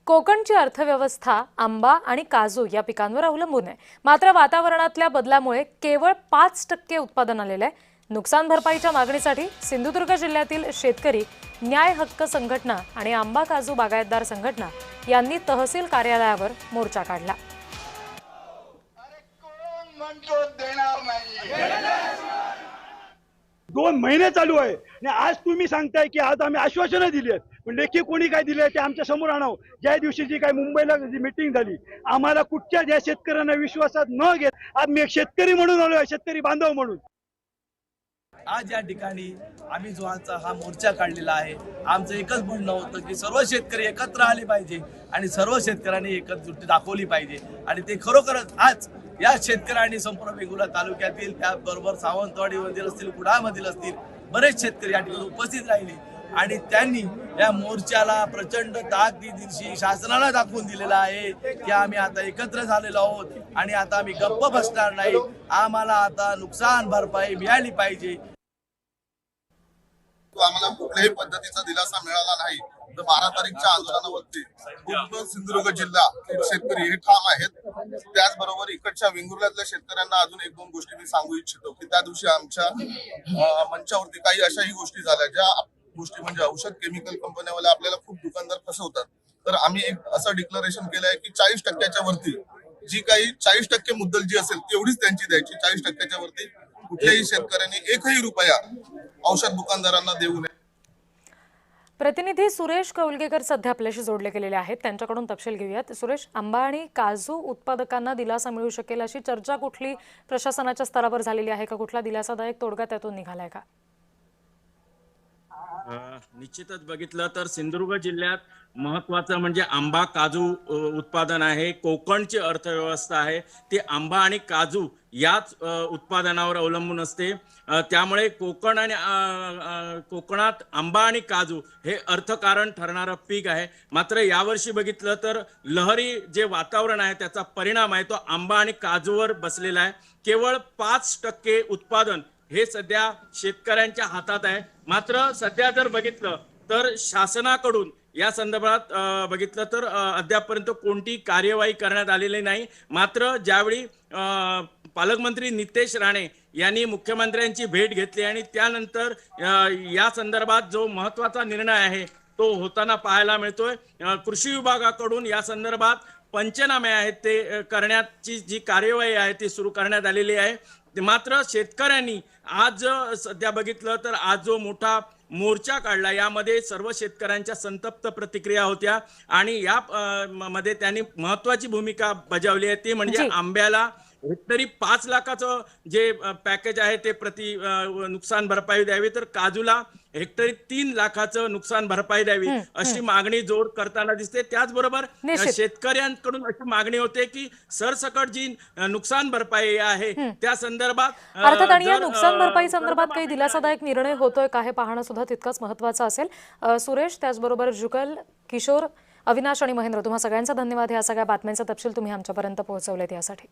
कोकणची अर्थव्यवस्था आंबा आणि काजू या पिकांवर अवलंबून आहे। मात्र वातावरणातल्या बदलामुळे केवळ 5% उत्पादन आलेलं आहे। नुकसान भरपाईच्या मागणीसाठी सिंधुदुर्ग जिल्ह्यातील शेतकरी न्याय हक्क संघटना आणि आंबा काजू बागायतदार संघटना यांनी तहसील कार्यालयावर मोर्चा काढला। 2 महिने चालू आहे आणि आज तुम्ही सांगताय की आज आम्ही आश्वासनं दिली आहेत, पण लेखी कोणी काय दिले ते आमच्या समोर आणावं। ज्या दिवशी जी काय मुंबईला जी मीटिंग झाली, आम्हाला कुठच्या ज्या शेतकऱ्यांना विश्वासात न घेत आज मी एक शेतकरी म्हणून आलोय, शेतकरी बांधव म्हणून। आज या ठिकाणी आम्ही जो हा मोर्चा काढलेला आहे, आमचं एकच म्हणणं होतं की सर्व शेतकरी एकत्र आले पाहिजे आणि सर्व शेतकऱ्यांनी एकजुटी दाखवली पाहिजे। आणि ते खरोखरच आज या शेतकऱ्यांनी संपूर्ण वेंगुर्ला तालुक्यातील, त्याबरोबर सावंतवाडीमधील असतील, कुडाळमधील असतील बरेच शेतकरी या ठिकाणी उपस्थित राहिले आणि त्यांनी या मोर्चाला प्रचंड ताकदीनिशी शासनाला दाखवून दिलेला आहे की आम्ही आता एकत्र झालेलो आहोत आणि आता आम्ही गप्प बसणार नाही। आम्हाला आता नुकसान भरपाई मिळाली पाहिजे। आम्हाला कुठल्याही पद्धतीचा दिलासा मिळाला नाही तर 12 तारीखच्या आंदोलनावरती पूर्ण सिंधुदुर्ग जिल्हा शेतकरी हे ठाम आहेत। त्याचबरोबर इकडच्या वेंगुर्ल्यातल्या शेतकऱ्यांना अजून 1-2 गोष्टी मी सांगू इच्छितो की त्या दिवशी आमच्या मंचावरती काही अशाही गोष्टी झाल्या, ज्या गोष्टी म्हणजे औषध केमिकल कंपन्यावाले आपल्याला खूप दुकानदार फसवतात। तर आम्ही एक असं डिक्लेरेशन केलंय की 40% वरती जी काही 40% मुद्दल जी असेल तेवढीच त्यांची द्यायची। 40% वरती कुठल्याही शेतकऱ्यांनी 1ही रुपया औषध दुकानदारांना देऊ नये। प्रतिनिधी सुरेश कौलगेकर सध्या आपल्याशी जोडले गेलेले आहेत, त्यांच्याकडून तपशील घेऊयात। सुरेश, आंबा आणि काजू उत्पादकांना दिलासा मिळू शकेल अशी चर्चा कुठली प्रशासनाच्या स्तरावर झालेली आहे का? कुठला दिलासादायक तोडगा त्यातून निघालाय का? निश्चितच बघितलं तर सिंधुदुर्ग जिल्ह्यात महत्त्वाचं म्हणजे आंबा काजू उत्पादन आहे। कोकणची अर्थव्यवस्था आहे ती आंबा आणि काजू याच उत्पादनावर अवलंबून असते। त्यामुळे कोकण आणि कोकणात आंबा आणि काजू हे अर्थकारण ठरणारं पीक आहे। मात्र यावर्षी बघितलं तर लहरी जे वातावरण आहे त्याचा परिणाम आहे तो आंबा आणि काजूवर बसलेला आहे। केवळ 5% उत्पादन हे सध्या शेतकऱ्यांच्या हातात आहे। मात्र सध्या जर बघितलं तर शासनाकडून या संदर्भात बघितलं तर अद्यापपर्यंत कोणती कार्यवाही करण्यात आलेली नाही। मात्र ज्यावेळी पालकमंत्री नितेश राणे यांनी मुख्यमंत्र्यांची भेट घेतली आणि त्यानंतर या संदर्भात जो महत्त्वाचा निर्णय आहे तो होताना पाहायला मिळतोय। कृषी विभागाकडून या संदर्भात पंचनामे आहेत ते करण्याची जी कार्यवाही आहे ती सुरू करण्यात आलेली आहे। मात्र शेतकऱ्यांनी आज सध्या बघितलं तर आज जो मोठा मोर्चा काढला, यामध्ये सर्व शेतकऱ्यांच्या संतप्त प्रतिक्रिया होत्या आणि या मध्ये त्यांनी महत्त्वाची भूमिका बजावली आहे ती म्हणजे आंब्याला हेक्टरी 5 लाखाचं जे पॅकेज आहे ते प्रति नुकसान भरपाई द्यावी, तर काजूला हेक्टरी 3 लाखाचं नुकसान भरपाई द्यावी अशी मागणी जोर करताना दिसते। त्याचबरोबर शेतकऱ्यांकडून अशी मागणी होते की सरसकट जी नुकसान भरपाई आहे त्या संदर्भात अर्थात आणि या नुकसान भरपाई संदर्भात काही दिलासादायक निर्णय होतोय का हे पाहणं सुद्धा तितकंच महत्त्वाचं असेल। सुरेश, त्याचबरोबर जुगल, किशोर, अविनाश आणि महेंद्र, तुम्हा सगळ्यांचा धन्यवाद। या सगळ्या बातम्यांचा तपशील तुम्ही आमच्यापर्यंत पोहोचवलेत यासाठी।